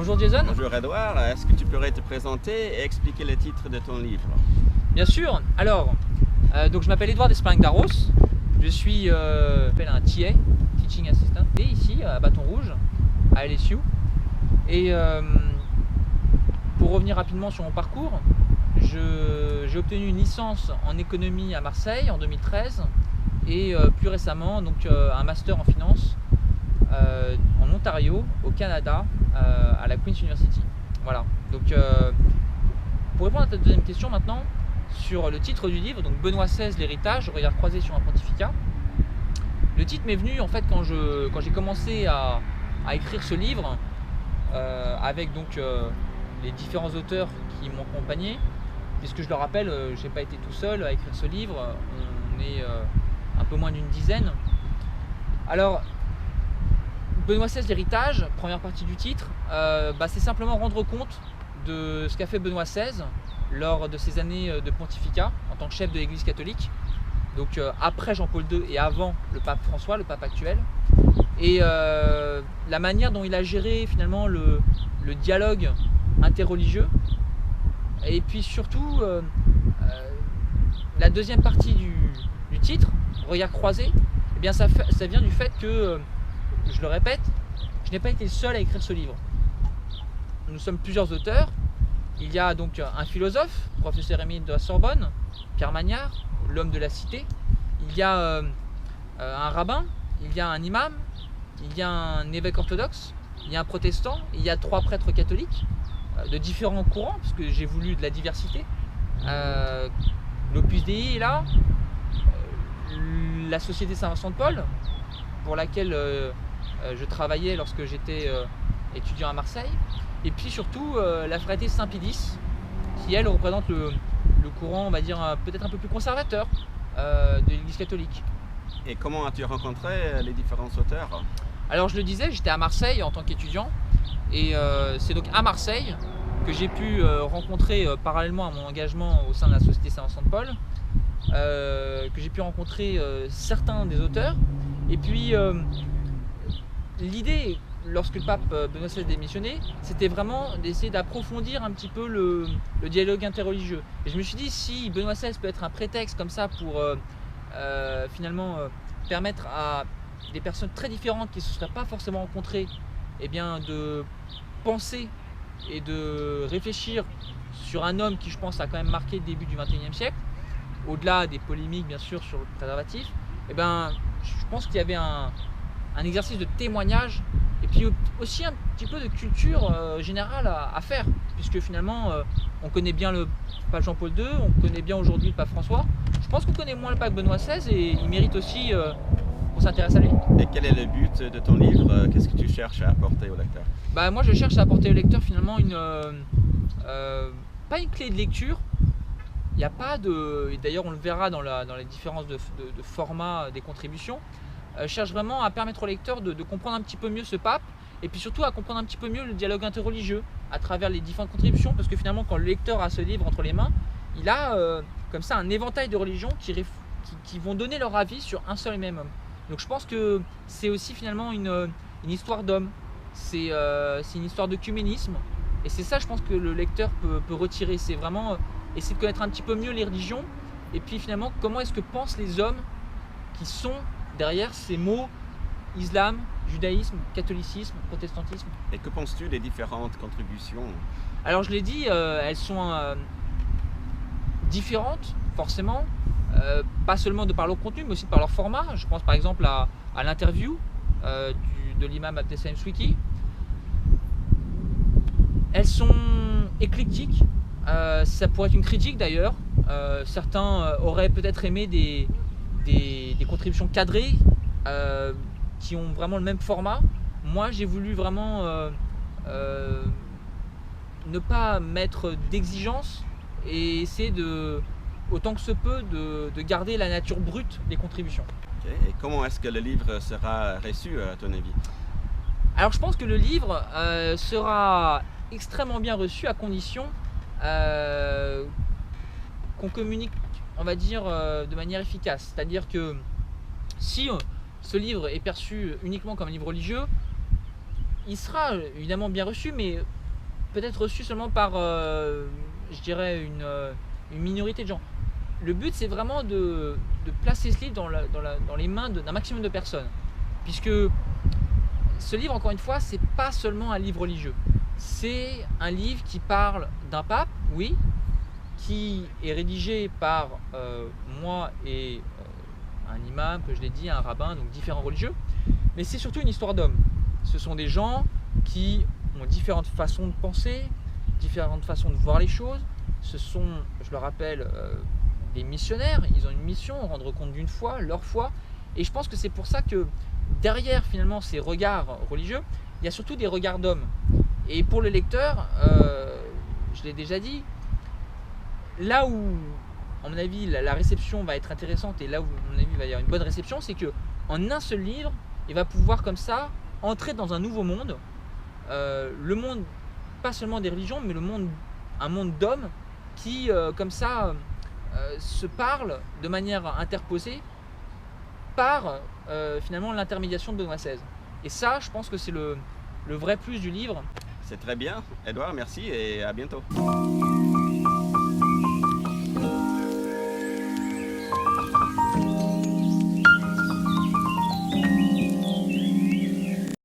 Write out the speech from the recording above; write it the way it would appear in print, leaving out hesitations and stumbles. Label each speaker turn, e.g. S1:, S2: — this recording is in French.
S1: Bonjour Jason.
S2: Bonjour Edouard, est-ce que tu pourrais te présenter et expliquer le titre de ton livre?
S1: Bien sûr. Alors, donc je m'appelle Edouard Desplein-Darros. Je suis un TA, Teaching Assistant, et ici à Bâton Rouge, à LSU. Et pour revenir rapidement sur mon parcours, j'ai obtenu une licence en économie à Marseille en 2013 et plus récemment donc, un master en finance en Ontario, au Canada, à la Queen's University. Voilà. Donc, pour répondre à ta deuxième question maintenant, sur le titre du livre, donc Benoît XVI, l'héritage, regard croisé sur un pontificat. Le titre m'est venu en fait quand j'ai commencé à écrire ce livre avec donc les différents auteurs qui m'ont accompagné, puisque je le rappelle, je n'ai pas été tout seul à écrire ce livre, on est un peu moins d'une dizaine. Alors, Benoît XVI, l'héritage, première partie du titre, c'est simplement rendre compte de ce qu'a fait Benoît XVI lors de ses années de pontificat en tant que chef de l'Église catholique, donc après Jean-Paul II et avant le pape François, le pape actuel, et la manière dont il a géré finalement le dialogue interreligieux, et puis surtout la deuxième partie du titre, regard croisé, eh bien ça vient du fait que, je le répète, je n'ai pas été le seul à écrire ce livre. Nous sommes plusieurs auteurs. Il y a donc un philosophe, professeur émérite de la Sorbonne, Pierre Magnard, l'homme de la cité. Il y a un rabbin, il y a un imam, il y a un évêque orthodoxe, il y a un protestant, il y a 3 prêtres catholiques de différents courants, parce que j'ai voulu de la diversité. L'Opus Dei est là, la Société Saint-Vincent de Paul, pour laquelle je travaillais lorsque j'étais étudiant à Marseille. Et puis surtout la fraternité Saint-Pédis, qui elle représente le courant, on va dire, peut-être un peu plus conservateur de l'Église catholique.
S2: Et comment as-tu rencontré les différents auteurs?
S1: Alors je le disais, j'étais à Marseille en tant qu'étudiant, et c'est donc à Marseille que j'ai pu rencontrer, parallèlement à mon engagement au sein de la Société Saint-Vincent de Paul, que j'ai pu rencontrer certains des auteurs. Et puis l'idée, lorsque le pape Benoît XVI démissionnait, c'était vraiment d'essayer d'approfondir un petit peu le dialogue interreligieux. Et je me suis dit, si Benoît XVI peut être un prétexte comme ça pour finalement permettre à des personnes très différentes qui ne se seraient pas forcément rencontrées, eh bien, de penser et de réfléchir sur un homme qui, je pense, a quand même marqué le début du XXIe siècle, au-delà des polémiques bien sûr sur le préservatif, eh ben, je pense qu'il y avait un exercice de témoignage et puis aussi un petit peu de culture générale à faire, puisque finalement on connaît bien le pape Jean-Paul II, on connaît bien aujourd'hui le pape François. Je pense qu'on connaît moins le pape Benoît XVI et il mérite aussi qu'on s'intéresse à lui.
S2: Et quel est le but de ton livre? Qu'est-ce que tu cherches à apporter au lecteur?
S1: Moi je cherche à apporter au lecteur finalement pas une clé de lecture. Il n'y a pas de... D'ailleurs on le verra dans les différences de format des contributions. Je cherche vraiment à permettre au lecteur de comprendre un petit peu mieux ce pape, et puis surtout à comprendre un petit peu mieux le dialogue interreligieux à travers les différentes contributions, parce que finalement quand le lecteur a ce livre entre les mains, il a comme ça un éventail de religions qui vont donner leur avis sur un seul et même homme. Donc je pense que c'est aussi finalement une histoire d'homme, c'est une histoire d'œcuménisme, et c'est ça je pense que le lecteur peut retirer, c'est vraiment essayer de connaître un petit peu mieux les religions, et puis finalement comment est-ce que pensent les hommes qui sont derrière ces mots islam, judaïsme, catholicisme, protestantisme.
S2: Et que penses-tu des différentes contributions?
S1: Alors je l'ai dit, elles sont différentes forcément, pas seulement de par leur contenu mais aussi par leur format. Je pense par exemple à l'interview de l'imam Abdeslam Swiki. Elles sont éclectiques, ça pourrait être une critique d'ailleurs. Certains auraient peut-être aimé des contributions cadrées qui ont vraiment le même format. Moi j'ai voulu vraiment ne pas mettre d'exigence et essayer autant que se peut de garder la nature brute des contributions.
S2: Okay. Et comment est-ce que le livre sera reçu à ton avis?
S1: Alors je pense que le livre sera extrêmement bien reçu à condition qu'on communique, on va dire, de manière efficace. C'est-à-dire que si ce livre est perçu uniquement comme un livre religieux, il sera évidemment bien reçu, mais peut-être reçu seulement par, je dirais, une minorité de gens. Le but, c'est vraiment de placer ce livre dans les mains d'un maximum de personnes. Puisque ce livre, encore une fois, c'est pas seulement un livre religieux. C'est un livre qui parle d'un pape, oui, qui est rédigé par moi et un imam, que je l'ai dit, un rabbin, donc différents religieux. Mais c'est surtout une histoire d'hommes. Ce sont des gens qui ont différentes façons de penser, différentes façons de voir les choses. Ce sont, je le rappelle, des missionnaires. Ils ont une mission, rendre compte d'une foi, leur foi. Et je pense que c'est pour ça que derrière finalement ces regards religieux, il y a surtout des regards d'hommes. Et pour le lecteur, je l'ai déjà dit, là où, à mon avis, la réception va être intéressante et là où, à mon avis, il va y avoir une bonne réception, c'est qu'en un seul livre, il va pouvoir comme ça entrer dans un nouveau monde, le monde, pas seulement des religions, mais un monde d'hommes qui, comme ça, se parlent de manière interposée par finalement l'intermédiation de Benoît XVI. Et ça, je pense que c'est le vrai plus du livre.
S2: C'est très bien. Edouard, merci et à bientôt.